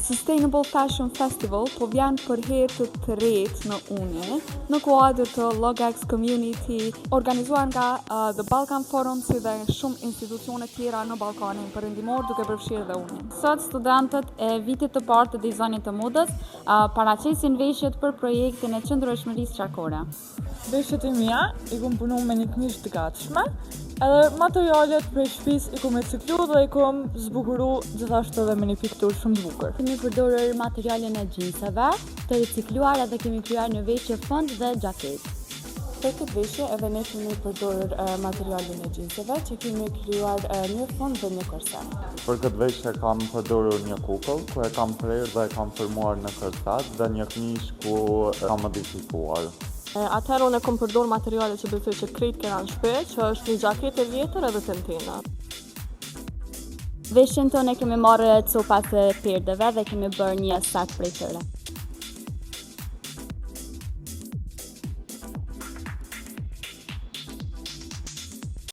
Sustainable Fashion Festival po vjen për herë të tretë në Unje, në kuadër të Logax Community, organizuar nga The Balkan Forum si dhe shumë institucione tjera në Ballkanin Perëndimor, duke përfshirë dhe Unjen. Sot studentët e vitit të parë të dizajnit të modës paraqesin veshjet për projektin e qëndrueshmërisë qarkore. Veshjet e mia i kom punu me një këmishë të gatshme, edhe materialet prej shtëpisë i kom reciklu dhe i kom zbukuru gjithashtu edhe me një pikturë shumë të bukur. Kemi përdorur materialin e xhinsave të ricikluara dhe kemi krijuar një veshje fond dhe xhaketë. Për këtë veshje edhe ne kemi përdorur materialin e xhinsave që kemi krijuar një fond dhe një korse. Për këtë veshje kam përdorur një kukull ku e kam prerë dhe e kam formuar në kërcat dhe një këmishë ku kam modifikuar. Atëherë unë kom përdor materiale që besoj që krejt kena në shtëpi, që është një xhaketë e vjetër edhe tentena. Veshjen tonë kemi marrë copat e perdeve dhe kemi bërë një set prej tyre.